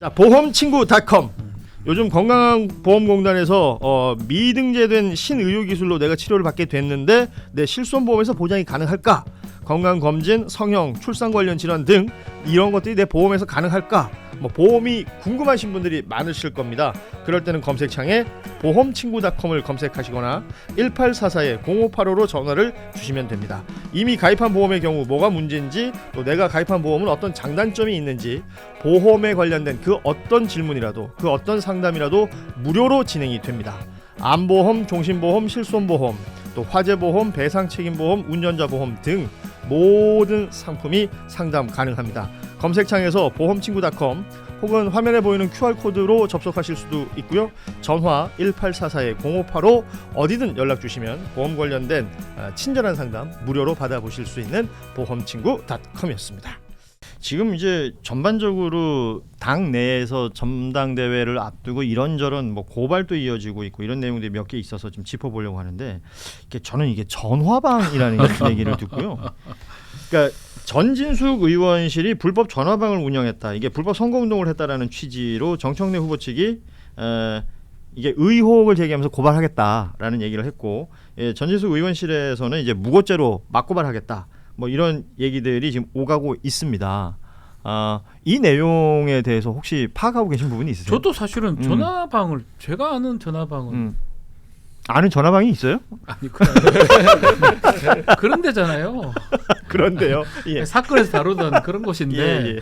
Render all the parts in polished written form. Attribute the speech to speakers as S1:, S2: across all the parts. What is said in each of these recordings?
S1: 자, 보험친구닷컴. 요즘 건강보험공단에서 미등재된 신의료기술로 내가 치료를 받게 됐는데 내 실손보험에서 보장이 가능할까? 건강검진, 성형, 출산 관련 질환 등 이런 것들이 내 보험에서 가능할까? 보험이 궁금하신 분들이 많으실 겁니다. 그럴 때는 검색창에 보험친구닷컴을 검색하시거나 1844-0585로 전화를 주시면 됩니다. 이미 가입한 보험의 경우 뭐가 문제인지, 또 내가 가입한 보험은 어떤 장단점이 있는지, 보험에 관련된 그 어떤 질문이라도, 그 어떤 상담이라도 무료로 진행이 됩니다. 암보험, 종신보험, 실손보험, 또 화재보험, 배상책임보험, 운전자보험 등 모든 상품이 상담 가능합니다. 검색창에서 보험친구닷컴 혹은 화면에 보이는 QR코드로 접속하실 수도 있고요. 전화 1844-0585 어디든 연락 주시면 보험 관련된 친절한 상담 무료로 받아보실 수 있는 보험친구닷컴이었습니다. 지금 이제 전반적으로 당 내에서 전당대회를 앞두고 이런저런 고발도 이어지고 있고 이런 내용들이 몇 개 있어서 좀 짚어보려고 하는데, 저는 이게 전화방이라는 얘기를 듣고요. 그러니까 전진숙 의원실이 불법 전화방을 운영했다, 이게 불법 선거운동을 했다라는 취지로 정청래 후보 측이 이게 의혹을 제기하면서 고발하겠다라는 얘기를 했고, 전진숙 의원실에서는 이제 무고죄로 맞고발하겠다, 이런 얘기들이 지금 오가고 있습니다. 이 내용에 대해서 혹시 파악하고 계신 부분이 있으세요?
S2: 저도 사실은 전화방을 제가 아는 전화방은
S1: 아는 전화방이 있어요?
S2: 아니 그런 데잖아요.
S1: 그런데요. 예.
S2: 사건에서 다루던 그런 곳인데
S1: 예.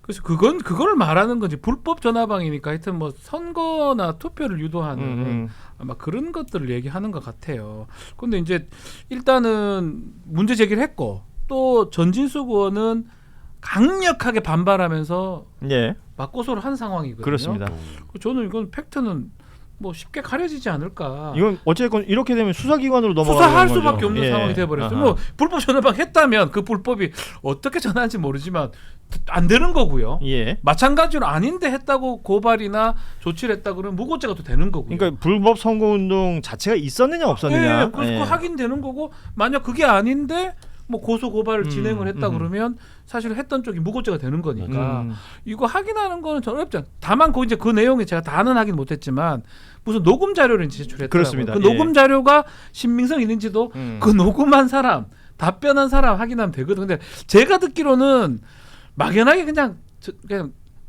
S2: 그래서 그걸 말하는 건지, 불법 전화방이니까 하여튼 선거나 투표를 유도하는 아마 그런 것들을 얘기하는 것 같아요. 근데 이제 일단은 문제 제기를 했고, 또 전진숙 의원은 강력하게 반발하면서 맞고소를 한 상황이거든요.
S1: 그렇습니다.
S2: 저는 이건 팩트는 쉽게 가려지지 않을까.
S1: 이건 어쨌건 이렇게 되면 수사기관으로 넘어가는
S2: 수사할
S1: 거죠.
S2: 수밖에 없는 상황이 돼버렸어요. 불법 전화방 했다면 그 불법이 어떻게 전화한지 모르지만 안 되는 거고요. 마찬가지로 아닌데 했다고 고발이나 조치를 했다 그러면 무고죄가 또 되는 거고요.
S1: 그러니까 불법 선거운동 자체가 있었느냐 없었느냐.
S2: 그래서 확인되는 거고, 만약 그게 아닌데 고소 고발을 진행을 했다 그러면 사실 했던 쪽이 무고죄가 되는 거니까 이거 확인하는 거는 전 어렵지 않아요. 다만 이제 그 내용이 제가 다는 확인 못했지만 무슨 녹음 자료를 제출했더라고요.
S1: 그렇습니다.
S2: 그 녹음 자료가 신빙성 있는지도 그 녹음한 사람, 답변한 사람 확인하면 되거든. 근데 제가 듣기로는 막연하게 그냥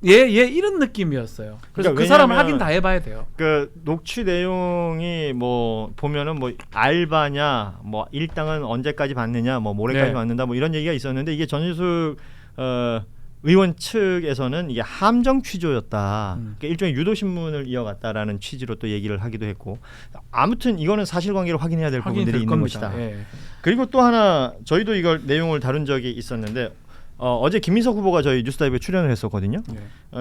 S2: 얘 이런 느낌이었어요. 그래서 그 사람 확인 다 해봐야 돼요.
S1: 그 녹취 내용이 보면은 알바냐, 일당은 언제까지 받느냐, 모레까지 받는다, 이런 얘기가 있었는데, 이게 전진숙 의원 측에서는 이게 함정 취조였다, 그러니까 일종의 유도 신문을 이어갔다라는 취지로 또 얘기를 하기도 했고, 아무튼 이거는 사실관계를 확인해야 될 부분들이 있는 것이다. 그리고 또 하나, 저희도 이걸 내용을 다룬 적이 있었는데, 어제 김민석 후보가 저희 뉴스다이브에 출연을 했었거든요.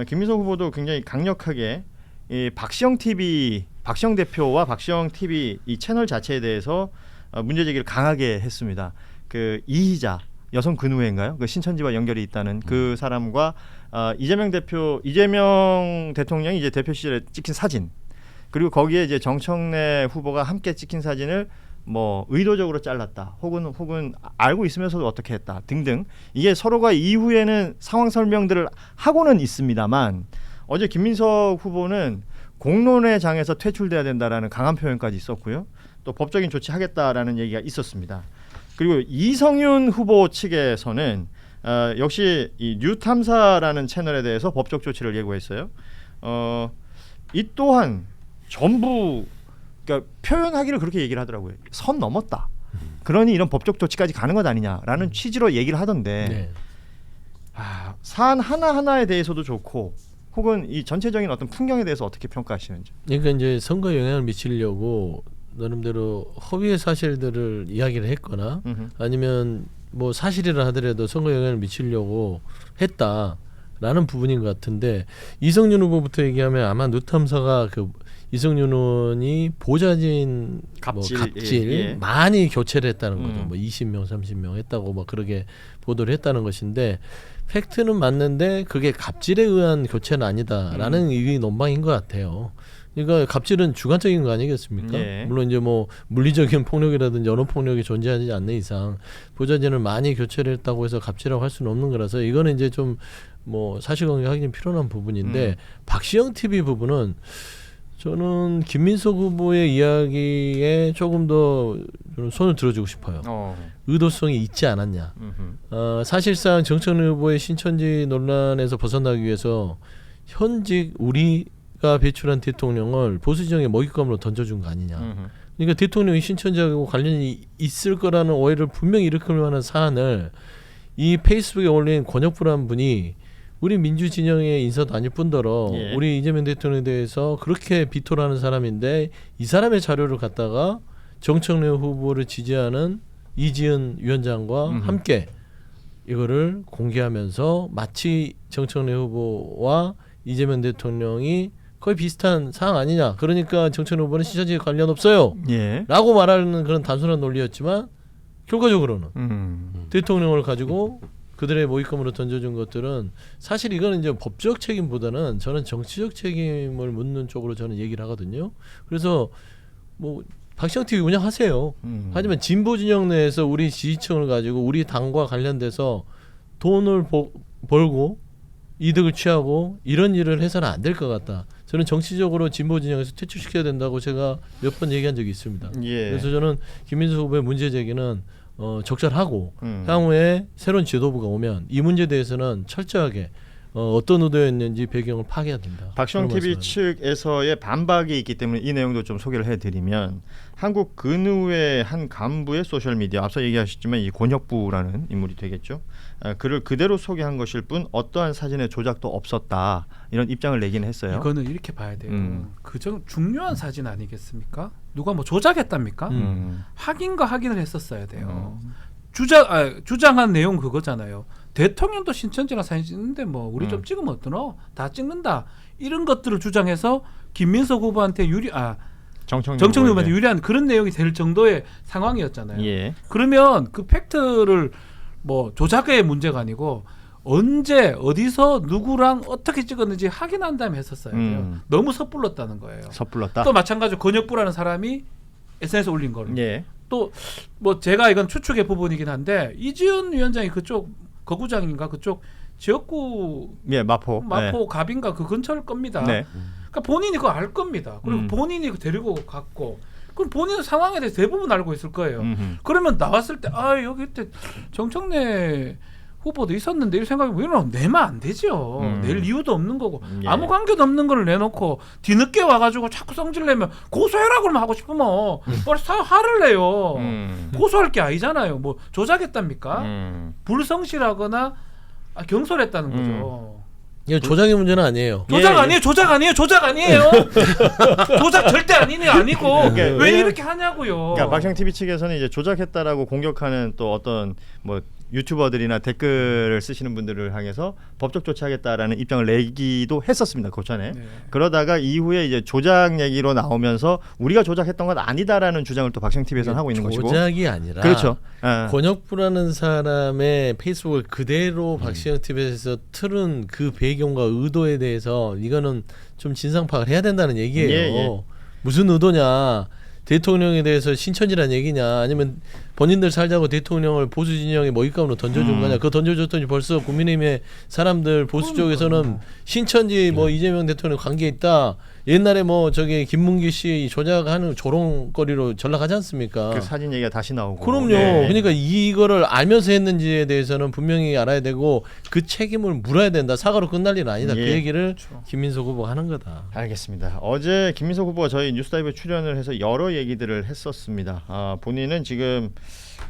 S1: 김민석 후보도 굉장히 강력하게 이 박시영 대표와 박시영 TV 이 채널 자체에 대해서 문제 제기를 강하게 했습니다. 그 이희자 여성 근우회인가요? 그 신천지와 연결이 있다는 그 사람과 이재명 대통령이 이제 대표 시절에 찍힌 사진, 그리고 거기에 이제 정청래 후보가 함께 찍힌 사진을 의도적으로 잘랐다, 혹은 알고 있으면서도 어떻게 했다 등등, 이게 서로가 이후에는 상황 설명들을 하고는 있습니다만, 어제 김민석 후보는 공론의 장에서 퇴출돼야 된다라는 강한 표현까지 있었고요. 또 법적인 조치하겠다라는 얘기가 있었습니다. 그리고 이성윤 후보 측에서는 역시 이 뉴탐사라는 채널에 대해서 법적 조치를 예고했어요. 이 또한 전부 그러니까 표현하기를 그렇게 얘기를 하더라고요. 선 넘었다. 그러니 이런 법적 조치까지 가는 것 아니냐라는 취지로 얘기를 하던데, 사안 하나하나에 대해서도 좋고, 혹은 이 전체적인 어떤 풍경에 대해서 어떻게 평가하시는지.
S3: 그러니까 이제 선거에 영향을 미치려고 나름대로 허위의 사실들을 이야기를 했거나 아니면 사실이라 하더라도 선거에 영향을 미치려고 했다라는 부분인 것 같은데, 이성윤 후보부터 얘기하면 아마 뉴탐사가 이성윤 의원이 보좌진 갑질 많이 교체를 했다는 거죠. 20명, 30명 했다고 그렇게 보도를 했다는 것인데, 팩트는 맞는데 그게 갑질에 의한 교체는 아니다라는 이게 논방인 것 같아요. 그러니까 갑질은 주관적인 거 아니겠습니까? 물론 이제 물리적인 폭력이라든지 언어 폭력이 존재하지 않는 이상 보좌진을 많이 교체를 했다고 해서 갑질이라고 할 수는 없는 거라서, 이거는 이제 좀 뭐 사실관계 확인이 필요한 부분인데 박시영 TV 부분은 저는 김민석 후보의 이야기에 조금 더 저는 손을 들어주고 싶어요. 의도성이 있지 않았냐. 사실상 정청래 후보의 신천지 논란에서 벗어나기 위해서 현직 우리가 배출한 대통령을 보수 진영의 먹잇감으로 던져준 거 아니냐. 그러니까 대통령이 신천지하고 관련이 있을 거라는 오해를 분명히 일으킬 만한 사안을 이 페이스북에 올린 권혁부라는 분이 우리 민주 진영의 인사도 아닐 뿐더러 우리 이재명 대통령에 대해서 그렇게 비토를 하는 사람인데 이 사람의 자료를 갖다가 정청래 후보를 지지하는 이지은 위원장과 함께 이거를 공개하면서 마치 정청래 후보와 이재명 대통령이 거의 비슷한 상황 아니냐. 그러니까 정청래 후보는 신천지에 관련 없어요. 라고 말하는 그런 단순한 논리였지만 결과적으로는 대통령을 가지고 그들의 모의감으로 던져준 것들은 사실 이거는 이제 법적 책임보다는 저는 정치적 책임을 묻는 쪽으로 저는 얘기를 하거든요. 그래서 뭐 박시영 TV 운영하세요. 하지만 진보 진영 내에서 우리 지지층을 가지고 우리 당과 관련돼서 돈을 벌고 이득을 취하고 이런 일을 해서는 안 될 것 같다. 저는 정치적으로 진보 진영에서 퇴출시켜야 된다고 제가 몇 번 얘기한 적이 있습니다. 그래서 저는 김민수 후보의 문제 제기는 적절하고 향후에 새로운 지도부가 오면 이 문제에 대해서는 철저하게 어떤 의도였는지 배경을 파악해야 된다.
S1: 박시영 TV 측에서의 반박이 있기 때문에 이 내용도 좀 소개를 해드리면 한국 근우의 한 간부의 소셜미디어 앞서 얘기하셨지만 이 권혁부라는 인물이 되겠죠. 글을 그대로 소개한 것일 뿐 어떠한 사진의 조작도 없었다 이런 입장을 내기는 했어요.
S2: 이거는 이렇게 봐야 돼요. 그저 중요한 사진 아니겠습니까? 누가 뭐 조작했답니까? 확인과 확인을 했었어야 돼요. 주장한 내용 그거잖아요. 대통령도 신천지랑 사진 찍는데 뭐 우리 좀 찍으면 어떠노? 다 찍는다. 이런 것들을 주장해서 김민석 후보한테 정청래 후보한테 유리한 그런 내용이 될 정도의 상황이었잖아요. 그러면 그 팩트를 뭐 조작의 문제가 아니고 언제 어디서 누구랑 어떻게 찍었는지 확인한 다음에 했었어야 돼요. 너무 섣불렀다는 거예요.
S1: 섣불렀다.
S2: 또 마찬가지로 권혁부라는 사람이 SNS에 올린 거를 또 뭐 제가 이건 추측의 부분이긴 한데 이지은 위원장이 그쪽 거구장인가 그쪽 지역구
S1: 마포
S2: 갑인가 그 근처일 겁니다. 그러니까 본인이 그거 알 겁니다. 그리고 본인이 데리고 갔고 그럼 본인은 상황에 대해서 대부분 알고 있을 거예요. 그러면 나왔을 때 여기 때 정청래 후보도 있었는데 이런 생각이 이러면 내면 안 되죠. 낼 이유도 없는 거고 아무 관계도 없는 걸 내놓고 뒤늦게 와가지고 자꾸 성질내면 고소해라 그러면 하고 싶으면 화를 내요. 고소할 게 아니잖아요. 뭐 조작했답니까? 불성실하거나 경솔했다는 거죠.
S3: 이거 조작의 문제는 아니에요.
S2: 조작 아니에요. 조작 절대 아니고 왜 이렇게 하냐고요.
S1: 그러니까 박시영 TV 측에서는 이제 조작했다라고 공격하는 또 어떤 뭐 유튜버들이나 댓글을 쓰시는 분들을 향해서 법적 조치하겠다라는 입장을 내기도 했었습니다. 그 전에. 그러다가 이후에 이제 조작 얘기로 나오면서 우리가 조작했던 건 아니다라는 주장을 또 박시영 TV에서는 하고 있는 것이고.
S3: 조작이 아니라.
S1: 그렇죠.
S3: 권혁부라는 사람의 페이스북을 그대로 박시영 TV에서 틀은 그 배경과 의도에 대해서 이거는 좀 진상 파악을 해야 된다는 얘기예요. 무슨 의도냐? 대통령에 대해서 신천지란 얘기냐 아니면 본인들 살자고 대통령을 보수 진영의 먹잇감으로 던져준 거냐. 그거 던져줬더니 벌써 국민의힘의 사람들 보수 쪽에서는 신천지 뭐 이재명 대통령 관계 있다. 옛날에 뭐 저기 김문기 씨 조작하는 조롱거리로 전락하지 않습니까?
S1: 그 사진 얘기가 다시 나오고.
S3: 그럼요. 그러니까 이거를 알면서 했는지에 대해서는 분명히 알아야 되고 그 책임을 물어야 된다. 사과로 끝날 일은 아니다. 그 얘기를 김민석 후보가 하는 거다.
S1: 알겠습니다. 어제 김민석 후보가 저희 뉴스다이브에 출연을 해서 여러 얘기들을 했었습니다. 본인은 지금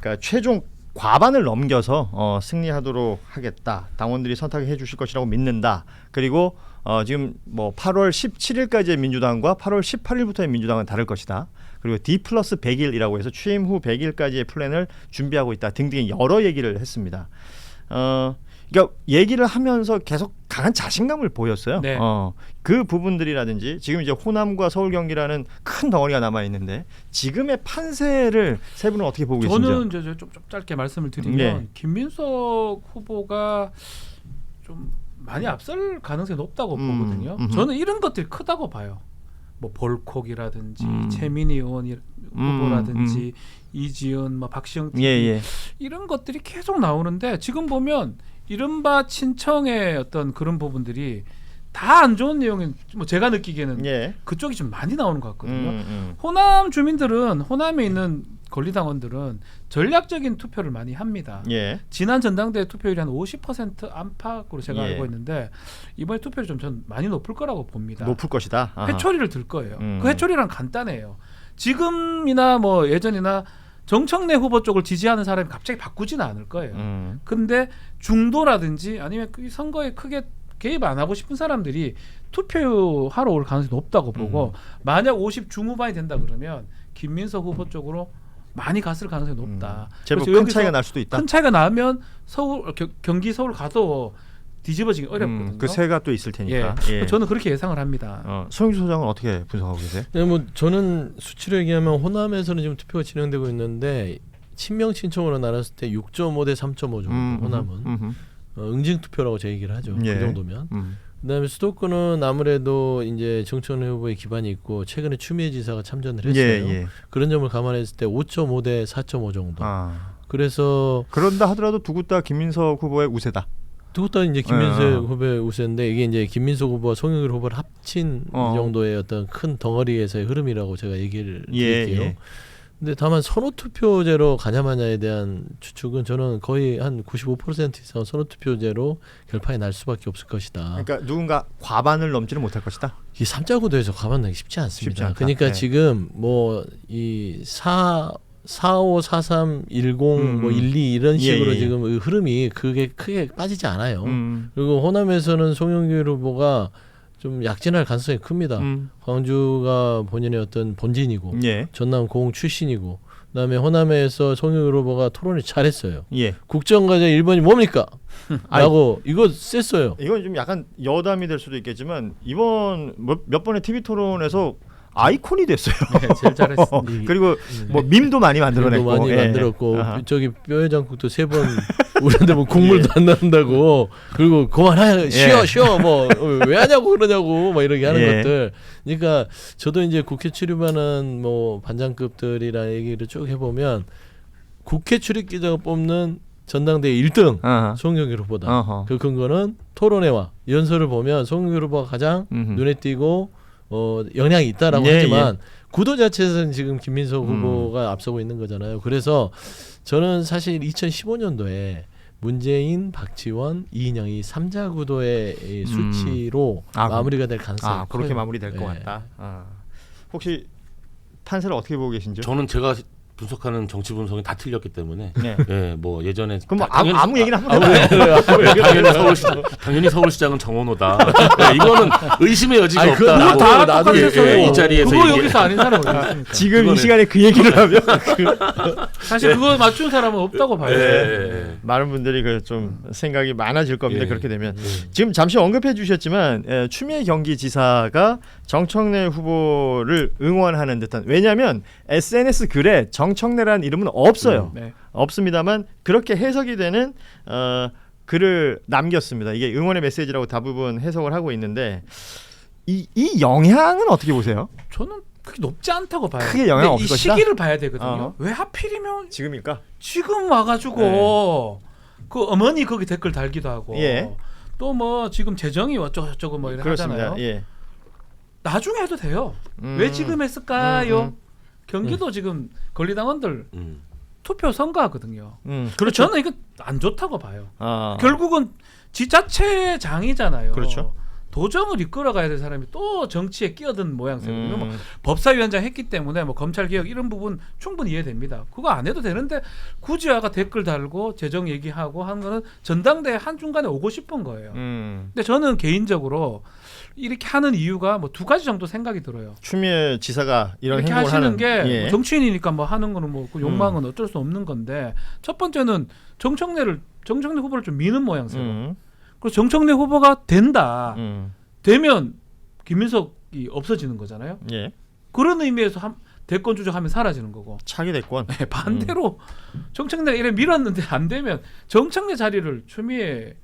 S1: 그러니까 최종 과반을 넘겨서 승리하도록 하겠다. 당원들이 선택해 주실 것이라고 믿는다. 그리고 지금 뭐 8월 17일까지의 민주당과 8월 18일부터의 민주당은 다를 것이다. 그리고 D+100일이라고 해서 취임 후 100일까지의 플랜을 준비하고 있다. 등등 여러 얘기를 했습니다. 그러니까 얘기를 하면서 계속 강한 자신감을 보였어요. 그 부분들이라든지 지금 이제 호남과 서울 경기라는 큰 덩어리가 남아 있는데 지금의 판세를 세 분은 어떻게 보고 계신지요?
S2: 저는 좀 짧게 말씀을 드리면 김민석 후보가 좀 많이 앞설 가능성이 높다고 보거든요. 저는 이런 것들이 크다고 봐요. 뭐 볼콕이라든지 최민희 의원 후보라든지 이지은, 뭐 박시영 이런 것들이 계속 나오는데 지금 보면 이른바 친청의 어떤 그런 부분들이 다 안 좋은 내용인 뭐 제가 느끼기에는
S1: 예.
S2: 그쪽이 좀 많이 나오는 것 같거든요. 호남 주민들은 호남에 있는 권리당원들은 전략적인 투표를 많이 합니다.
S1: 예.
S2: 지난 전당대회 투표율이 한 50% 안팎으로 제가
S1: 예.
S2: 알고 있는데 이번에 투표율이 좀 전 많이 높을 거라고 봅니다.
S1: 높을 것이다. 아하.
S2: 회초리를 들 거예요. 그 회초리란 간단해요. 지금이나 뭐 예전이나 정청래 후보 쪽을 지지하는 사람이 갑자기 바꾸지는 않을 거예요. 근데 중도라든지 아니면 그 선거에 크게 개입 안 하고 싶은 사람들이 투표하러 올 가능성이 높다고 보고 만약 50 중후반이 된다 그러면 김민석 후보 쪽으로 많이 갔을 가능성이 높다.
S1: 제법
S2: 그래서
S1: 큰
S2: 여기서
S1: 차이가 날 수도 있다.
S2: 큰 차이가 나면 서울 경기 서울 가도 뒤집어지기 어렵거든요.
S1: 그 새가 또 있을 테니까.
S2: 예. 저는 그렇게 예상을 합니다.
S1: 송영주 소장은 어떻게 분석하고 계세요?
S3: 네, 뭐 저는 수치로 얘기하면 호남에서는 지금 투표가 진행되고 있는데 친명 친청으로 나눴을 때 6.5 대 3.5 정도 호남은 응징 투표라고 제 얘기를 하죠.
S1: 예.
S3: 그 정도면. 그다음에 수도권은 아무래도 이제 정청래 후보의 기반이 있고 최근에 추미애 지사가 참전을 했어요.
S1: 예.
S3: 그런 점을 감안했을 때 5.5 대 4.5 정도.
S1: 아.
S3: 그래서
S1: 그런다 하더라도 두 곳 다 김민석 후보의 우세다.
S3: 두 곳 다 이제 김민석 후보의 우세인데 이게 이제 김민석 후보와 송영길 후보를 합친 이 정도의 어떤 큰 덩어리에서의 흐름이라고 제가 얘기를 드릴게요.
S1: 예.
S3: 근데 다만 선호 투표제로 가냐마냐에 대한 추측은 저는 거의 한 95% 이상 선호 투표제로 결판이 날 수밖에 없을 것이다.
S1: 그러니까 누군가 과반을 넘지는 못할 것이다.
S3: 이 3자 구도에서 과반 나기 쉽지 않습니다.
S1: 쉽지 않다.
S3: 그러니까
S1: 네.
S3: 지금 뭐 이 45, 43, 10, 뭐 12 이런 식으로
S1: 예.
S3: 지금 그 흐름이 그게 크게 빠지지 않아요. 그리고 호남에서는 송영길 후보가 좀 약진할 가능성이 큽니다. 광주가 본인의 어떤 본진이고
S1: 예.
S3: 전남 고흥 출신이고 그다음에 호남에서 송영길 후보가 토론을 잘했어요.
S1: 예.
S3: 국정과제 1번이 뭡니까? 라고 이거 셌어요.
S1: 이건 좀 약간 여담이 될 수도 있겠지만 이번 몇 번의 TV 토론에서 아이콘이 됐어요.
S2: 네, 제일 잘했어.
S1: 그리고 뭐 밈도 많이 만들어냈고
S3: 많이
S1: 예.
S3: 만들었고
S1: 아하.
S3: 저기 뼈해장국도 3번 우리한테 뭐 국물도 안 나온다고 그리고 그만해 쉬어 뭐 왜 하냐고 그러냐고 막 이렇게 하는
S1: 예.
S3: 것들. 그러니까 저도 이제 국회 출입하는 뭐 반장급들이랑 얘기를 쭉 해보면 국회 출입기자가 뽑는 전당대회 1등
S1: 아하.
S3: 송영길 후보다.
S1: 어허.
S3: 그 근거는 토론회와 연설을 보면 송영길 후보가 가장 눈에 띄고 영향이 있다라고
S1: 예,
S3: 하지만 구도 자체에서는 지금 김민석 후보가 앞서고 있는 거잖아요. 그래서 저는 사실 2015년도에 문재인, 박지원, 이인영이 3자 구도의 이 수치로 마무리가 될 가능성이
S1: 그렇게
S3: 커요.
S1: 마무리될 것
S3: 네.
S1: 같다. 혹시 판세를 어떻게 보고 계신지요?
S4: 저는 제가 분석하는 정치 분석이 다 틀렸기 때문에
S1: 네.
S4: 예, 뭐 예전에
S1: 그럼 뭐
S4: 당연히-
S1: 아무 얘기나 하면 되나요?
S4: 당연히 서울시장은 정원호다. 예, 이거는 의심의 여지가
S3: 아니, 그건
S4: 없다.
S3: 나도-
S2: 다
S3: 나도-
S2: 똑같아서
S4: 이 자리에서
S2: 그거
S4: 얘기-
S2: 여기서 아닌 사람이 어디 있습니까?
S1: 지금 이
S4: 그거는-
S1: 시간에 그 얘기를 하면
S2: 사실 그거 맞춘 사람은 없다고 봐요.
S4: 예.
S1: 많은 분들이 그 좀 생각이 많아질 겁니다.
S4: 예.
S1: 그렇게 되면 지금 잠시 언급해 주셨지만 추미애 경기지사가 정청래 후보를 응원하는 듯한 왜냐하면 SNS 글에 정청래라는 이름은 없어요.
S2: 네.
S1: 없습니다만 그렇게 해석이 되는 글을 남겼습니다. 이게 응원의 메시지라고 대부분 해석을 하고 있는데 이 영향은 어떻게 보세요?
S2: 저는 그렇게 높지 않다고 봐요.
S1: 크게 영향
S2: 근데
S1: 없을
S2: 이
S1: 것이다?
S2: 시기를 봐야 되거든요.
S1: 어허.
S2: 왜 하필이면
S1: 지금일까?
S2: 지금 와가지고 그 어머니 거기 댓글 달기도 하고
S1: 예.
S2: 또 뭐 지금 재정이 어쩌고 뭐 이렇게
S1: 그렇습니다.
S2: 하잖아요.
S1: 예.
S2: 나중에 해도 돼요. 왜 지금 했을까요? 경기도 지금 권리당원들 투표 선거하거든요.
S1: 그렇죠.
S2: 저는 이거 안 좋다고 봐요.
S1: 아.
S2: 결국은 지자체장이잖아요.
S1: 그렇죠.
S2: 도정을 이끌어가야 될 사람이 또 정치에 끼어든 모양새거든요. 뭐 법사위원장 했기 때문에 뭐 검찰개혁 이런 부분 충분히 이해됩니다. 그거 안 해도 되는데 굳이 아까 댓글 달고 재정 얘기하고 하는 거는 전당대회 한중간에 오고 싶은 거예요. 근데 저는 개인적으로 이렇게 하는 이유가 뭐 두 가지 정도 생각이 들어요.
S1: 추미애 지사가 이런
S2: 이렇게
S1: 행동을
S2: 하시는
S1: 하는
S2: 게
S1: 예.
S2: 뭐 정치인이니까 뭐 하는 거는 뭐 그 욕망은 어쩔 수 없는 건데 첫 번째는 정청래 후보를 좀 미는 모양새예요. 그리고 정청래 후보가 된다. 되면 김민석이 없어지는 거잖아요.
S1: 예.
S2: 그런 의미에서 대권 주자하면 사라지는 거고.
S1: 차기 대권.
S2: 네, 반대로 정청래가 이래 밀었는데 안 되면 정청래 자리를 추미애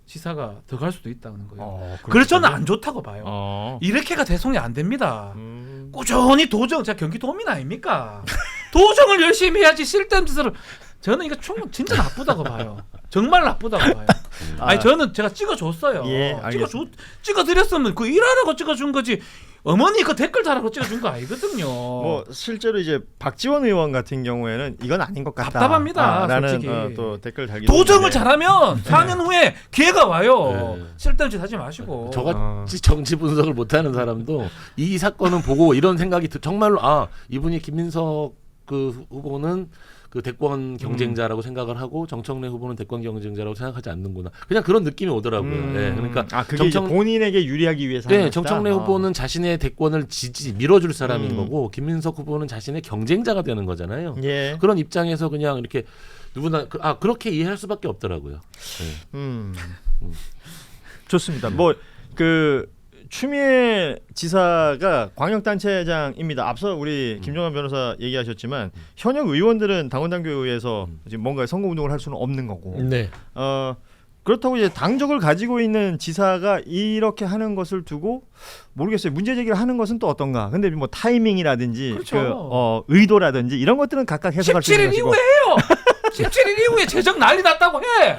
S2: 지사가 더 갈 수도 있다는 거예요. 그래서 저는 안 좋다고 봐요. 이렇게가 대통령이 안 됩니다. 꾸준히 도정, 제가 경기도민 아닙니까? 도정을 열심히 해야지 쓸데없는 짓을. 저는 이거 진짜 나쁘다고 봐요. 정말 나쁘다고 봐요. 아니 저는 제가 찍어줬어요.
S1: 예, 알겠습니다.
S2: 찍어드렸으면 그 일하라고 찍어준 거지. 어머니 그 댓글 달라고 찍어준 거 아니거든요.
S1: 뭐 실제로 이제 박지원 의원 같은 경우에는 이건 아닌 것 같다.
S2: 답답합니다.
S1: 라는
S2: 솔직히.
S1: 또 댓글 달기.
S2: 도정을 잘하면 4년 후에 기회가 와요.
S4: 네.
S2: 쓸데없이 하지 마시고.
S4: 저같이 정치 분석을 못하는 사람도 이 사건을 보고 이런 생각이 정말로 이분이 김민석 그 후보는 그 대권 경쟁자라고 생각을 하고 정청래 후보는 대권 경쟁자라고 생각하지 않는구나. 그냥 그런 느낌이 오더라고요. 예, 그러니까
S1: 그게 이제 본인에게 유리하기 위해서.
S4: 네, 정청래 후보는 자신의 대권을 밀어줄 사람인 거고 김민석 후보는 자신의 경쟁자가 되는 거잖아요.
S1: 예.
S4: 그런 입장에서 그냥 이렇게 누구나 그렇게 이해할 수밖에 없더라고요.
S1: 좋습니다. 뭐 그 추미애 지사가 광역단체장입니다. 앞서 우리 김종환 변호사 얘기하셨지만 현역 의원들은 당원당규에 의해서 지금 뭔가 선거운동을 할 수는 없는 거고.
S3: 네.
S1: 그렇다고 이제 당적을 가지고 있는 지사가 이렇게 하는 것을 두고 모르겠어요. 문제 제기를 하는 것은 또 어떤가. 근데 뭐 타이밍이라든지
S2: 그렇죠.
S1: 의도라든지 이런 것들은 각각 해석할 수 있는
S2: 17일
S1: 것이고.
S2: 이후에 해요. 17일 이후에 재정 난리 났다고 해.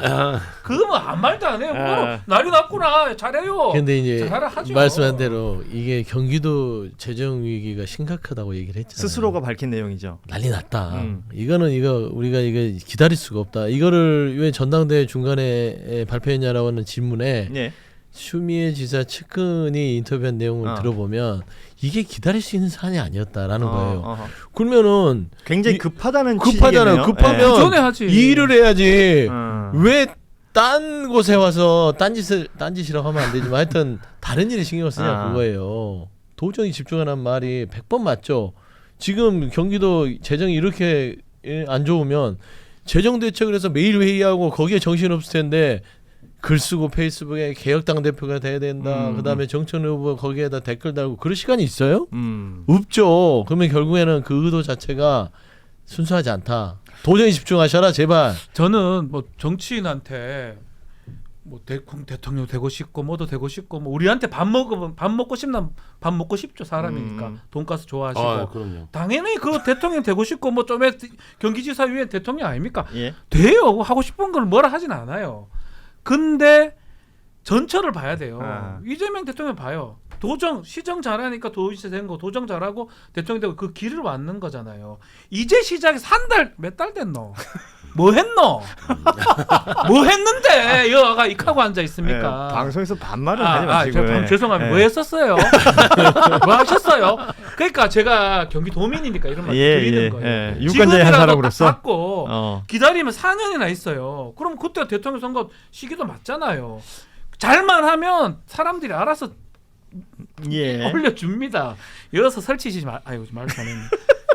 S2: 그거 뭐 아무 말도 안 해요. 난리 났구나. 잘해요.
S3: 근데 이제
S2: 잘하라 하죠.
S3: 말씀한 대로 이게 경기도 재정 위기가 심각하다고 얘기를 했잖아요.
S1: 스스로가 밝힌 내용이죠.
S3: 난리 났다. 이거 우리가 이거 기다릴 수가 없다. 이거를 왜 전당대회 중간에 발표했냐라고 하는 질문에
S1: 네.
S3: 추미애 지사 측근이 인터뷰한 내용을 들어보면 이게 기다릴 수 있는 사안이 아니었다라는 거예요. 그러면은
S1: 굉장히 급하다는
S3: 급하잖아요.
S1: 취지겠네요.
S3: 급하면
S2: 전에 하지.
S3: 이 일을 해야지.
S1: 예.
S3: 왜 딴 곳에 와서 딴짓이라고 하면 안 되지만 하여튼 다른 일에 신경을 쓰냐 그거예요. 도정이 집중하라는 말이 100번 맞죠. 지금 경기도 재정이 이렇게 안 좋으면 재정대책을 해서 매일 회의하고 거기에 정신없을 텐데 글 쓰고 페이스북에 개혁당 대표가 돼야 된다. 그다음에 정청래 후보 거기에다 댓글 달고 그럴 시간이 있어요? 없죠. 그러면 결국에는 그 의도 자체가 순수하지 않다. 도정이 집중하셔라 제발.
S2: 저는 뭐 정치인한테 뭐 대통령 되고 싶고 뭐도 되고 싶고 뭐 우리한테 밥 먹고 싶나 밥 먹고 싶죠. 사람이니까 돈가스 좋아하시고
S4: 그럼요.
S2: 당연히 그 대통령 되고 싶고 뭐 좀에 경기지사 위에 대통령 아닙니까?
S1: 예.
S2: 돼요. 하고 싶은 걸 뭐라 하진 않아요. 근데 전철을 봐야 돼요. 이재명 대통령 봐요. 시정 잘하니까 도지사 된 거, 도정 잘하고 대통령 되고 그 길을 왔는 거잖아요. 이제 시작해서 몇 달 됐노? 뭐 했노? 뭐 했는데 여가 익하고 앉아 있습니까?
S1: 네, 방송에서 반말을 하지 마시고.
S2: 죄송합니다. 뭐 했었어요? 뭐 하셨어요? 그러니까 제가 경기도민이니까 이런 말 드리는 거예요.
S1: 유권자의 한 사람으로서
S2: 받고 기다리면 4년이나 있어요. 그럼 그때 대통령 선거 시기도 맞잖아요. 잘만 하면 사람들이 알아서 올려줍니다. 여기서 설치지 말고는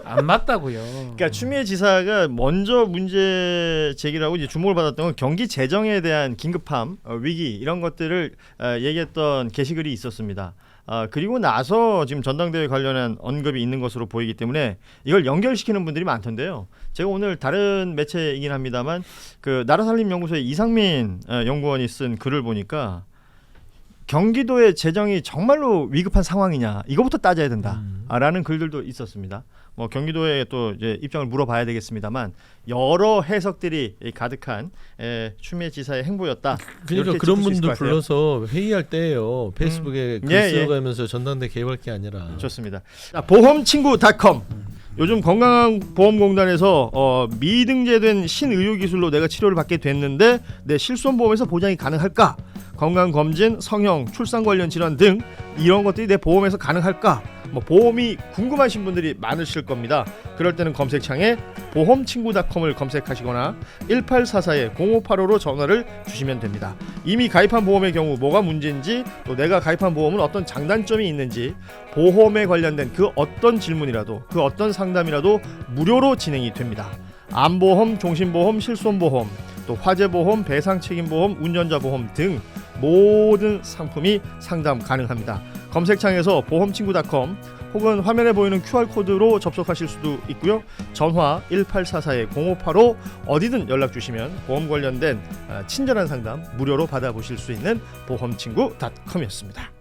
S2: 안 맞다고요.
S1: 그러니까 추미애 지사가 먼저 문제 제기라고 이제 주목을 받았던 건 경기 재정에 대한 긴급함, 위기 이런 것들을 얘기했던 게시글이 있었습니다. 그리고 나서 지금 전당대회 관련한 언급이 있는 것으로 보이기 때문에 이걸 연결시키는 분들이 많던데요. 제가 오늘 다른 매체이긴 합니다만 그 나라살림연구소의 이상민 연구원이 쓴 글을 보니까 경기도의 재정이 정말로 위급한 상황이냐 이거부터 따져야 된다라는 글들도 있었습니다. 뭐 경기도에 또 이제 입장을 물어봐야 되겠습니다만 여러 해석들이 가득한 추미애 지사의 행보였다.
S3: 그러니까 그런 분들 불러서 회의할 때예요. 페이스북에 글 써가면서 전당대 개입할 게 아니라.
S1: 좋습니다. 보험친구.com 요즘 건강보험공단에서 미등재된 신의료기술로 내가 치료를 받게 됐는데 내 실손보험에서 보장이 가능할까? 건강검진, 성형, 출산 관련 질환 등 이런 것들이 내 보험에서 가능할까? 뭐 보험이 궁금하신 분들이 많으실 겁니다. 그럴 때는 검색창에 보험친구.com을 검색하시거나 1844-0585로 전화를 주시면 됩니다. 이미 가입한 보험의 경우 뭐가 문제인지 또 내가 가입한 보험은 어떤 장단점이 있는지 보험에 관련된 그 어떤 질문이라도 그 어떤 상담이라도 무료로 진행이 됩니다. 암보험, 종신보험, 실손보험, 또 화재보험, 배상책임보험, 운전자보험 등 모든 상품이 상담 가능합니다. 검색창에서 보험친구.com 혹은 화면에 보이는 QR코드로 접속하실 수도 있고요. 전화 1844-0585 어디든 연락 주시면 보험 관련된 친절한 상담 무료로 받아보실 수 있는 보험친구.com이었습니다.